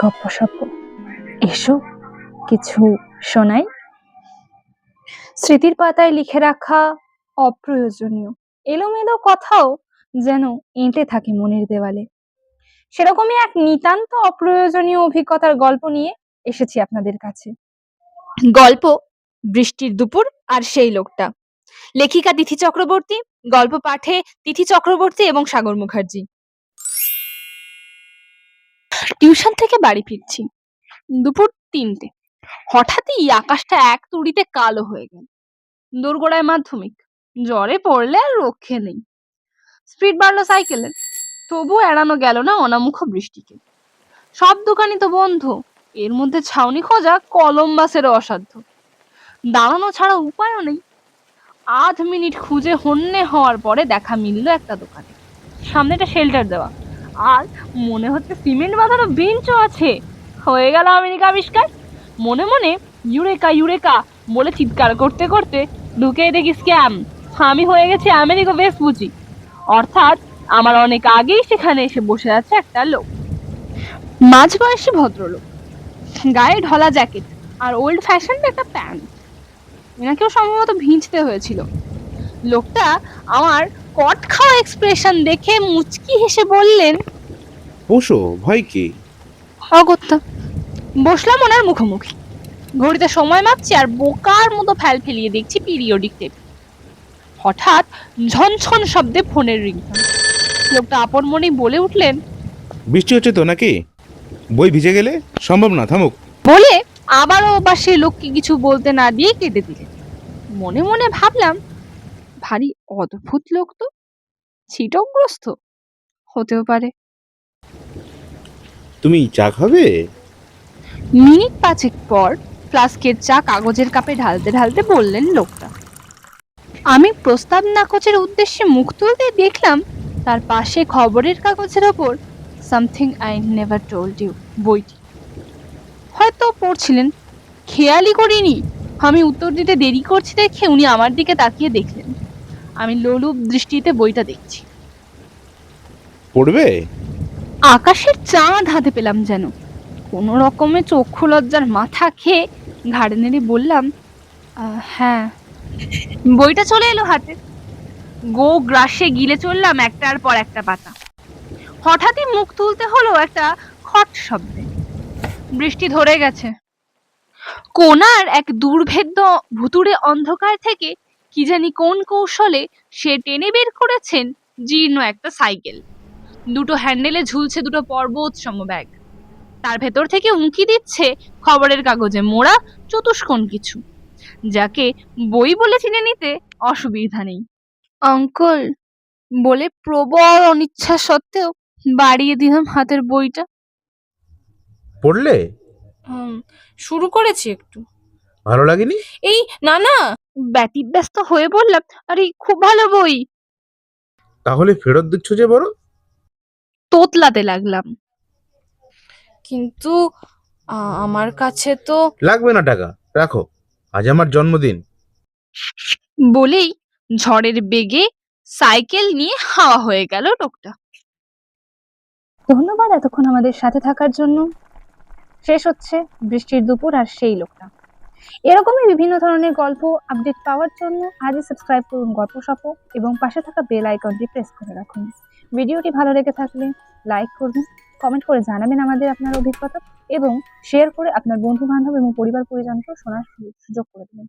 গপ্পসপ্প, এসো কিছু শোনাই। স্মৃতির পাতায় লিখে রাখা অপ্রয়োজনীয় এলোমেলো কথাও যেন এঁটে থাকে মনের দেওয়ালে। সেরকমই এক নিতান্ত অপ্রয়োজনীয় অভিজ্ঞতার গল্প নিয়ে এসেছি আপনাদের কাছে। গল্প বৃষ্টির দুপুর আর সেই লোকটা। লেখিকা তিথি চক্রবর্তী, গল্প পাঠে তিথি চক্রবর্তী এবং সাগর মুখার্জি। টিউশন থেকে বাড়ি ফিরছি দুপুর ৩টে। হঠাৎই আকাশটা এক তুড়িতে কালো হয়ে গেল। দোরগোড়ায় মাধ্যমিক, জ্বরে পড়লে আর রক্ষে নেই। স্পিড বাড়লো সাইকেলের, তবু এড়ানো গেল না অনামুখ বৃষ্টিকে। সব দোকানই তো বন্ধ, এর মধ্যে ছাউনি খোঁজা কলম্বাসেরও অসাধ্য। দাঁড়ানো ছাড়া উপায়ও নেই। আধ মিনিট খুঁজে হন্যে হওয়ার পরে দেখা মিলল একটা দোকানে। সামনেটা শেল্টার দেওয়া, আর মনে হচ্ছে সিমেন্ট বাঁধানো বেঞ্চও আছে। হয়ে গেল আমেরিকা আবিষ্কার। মনে মনে ইউরেকা ইউরেকা বলে চিৎকার করতে করতে ঢুকে দেখি স্ক্যাম। আমি হয়ে গেছি আমেরিকা ভেসপুচি, অর্থাৎ আমার অনেক আগেই সেখানে এসে বসে আছে একটা লোক, মাঝবয়সী ভদ্রলোক, গায়ে ঢলা জ্যাকেট আর ওল্ড ফ্যাশন একটা প্যান্ট। এনাকেও সম্ভবত ভিঁজতে হয়েছিল। লোকটা আমার কট খাওয়া এক্সপ্রেশন দেখে মুচকি হেসে বললেন, বসো, ভয় কি? অগত্যা বসলাম ওনার মুখোমুখি। ঘড়িতে সময় মাপছি আর বোকার মতো ফ্যাল ফেলিয়ে দেখছি পিরিয়ডিক টেবিল। হঠাৎ ঝনঝন শব্দে ফোনের রিংটোন। লোকটা আপন মনেই বলে উঠলেন, বৃষ্টি হচ্ছে তো নাকি? বই ভিজে গেলে সম্ভব না, থামুক। বলে আবারও বা সে লোককে কিছু বলতে না দিয়ে কেটে দিলেন। মনে মনে ভাবলাম, ভারী অদ্ভুত লোক তো, ছিটকগ্রস্ত হতেও পারে। তুমি চা খাবে? মিনিট ৫ পর ফ্লাস্কের চা কাগজের কাপে ঢালতে ঢালতে বললেন লোকটা। আমি প্রস্তাব নাকচের উদ্দেশ্যে মুখ তুলতে দেখলাম তার পাশে খবরের কাগজের ওপর something I never told you বইটি হয়তো পড়ছিলেন। খেয়ালই করিনি আমি উত্তর দিতে দেরি করছি দেখে উনি আমার দিকে তাকিয়ে দেখলেন আমি লোলুপ দৃষ্টিতে বইটা দেখছি। পড়বে? আকাশের চাঁদ হাতে পেলাম যেন। কোনো রকমে চক্ষু লজ্জার মাথা খেয়ে ঘাড়ে নেড়ে বললাম, হ্যাঁ। বইটা চলে এলো হাতে। গো গ্রাসে গিলে চললাম একটার পর একটা পাতা। হঠাৎই মুখ তুলতে হলো একটা খট শব্দে। বৃষ্টি ধরে গেছে। কোনার এক দুর্ভেদ্য ভুতুড়ে অন্ধকার থেকে কি জানি কোন কৌশলে সে টেনে বের করেছেন জীর্ণ একটা সাইকেল। দুটো হ্যান্ডেলে ঝুলছে দুটো পর্বত সম ব্যাগ। তার ভেতর থেকে উঁকি দিচ্ছে খবরের কাগজে মোড়া চতুষ্কোণ কিছু, যাকে বই বলে চিনে নিতে অসুবিধা নেই। আঙ্কল বলে প্রবল অনিচ্ছা সত্ত্বেও বাড়িয়ে দিলাম হাতের বইটা। পড়লে? শুরু করেছি একটু। ভালো লাগেনি? এই না না, ব্যতিব্যস্ত হয়ে বললাম, আরে খুব ভালো বই। তাহলে ফেরত দিচ্ছ যে বড়? তোতলাতে লাগলাম, কিন্তু আমার কাছে তো লাগবে না টাকা, রাখো, আজ আমার জন্মদিন। বলেই ঝড়ের বেগে সাইকেল নিয়ে হাওয়া হয়ে গেল লোকটা। ধন্যবাদ এতক্ষণ আমাদের সাথে থাকার জন্য। শেষ হচ্ছে বৃষ্টির দুপুর আর সেই লোকটা। এরকমই বিভিন্ন ধরনের গল্প আপডেট পাওয়ার জন্য আজই সাবস্ক্রাইব করুন গল্পসপ্প এবং পাশে থাকা বেল আইকনটি প্রেস করে রাখুন। ভিডিওটি ভালো লেগে থাকলে লাইক করবেন, কমেন্ট করে জানাবেন আমাদের আপনার অভিজ্ঞতা এবং শেয়ার করে আপনার বন্ধু বান্ধব এবং পরিবার পরিজনকেও শোনার সুযোগ করে দেবেন।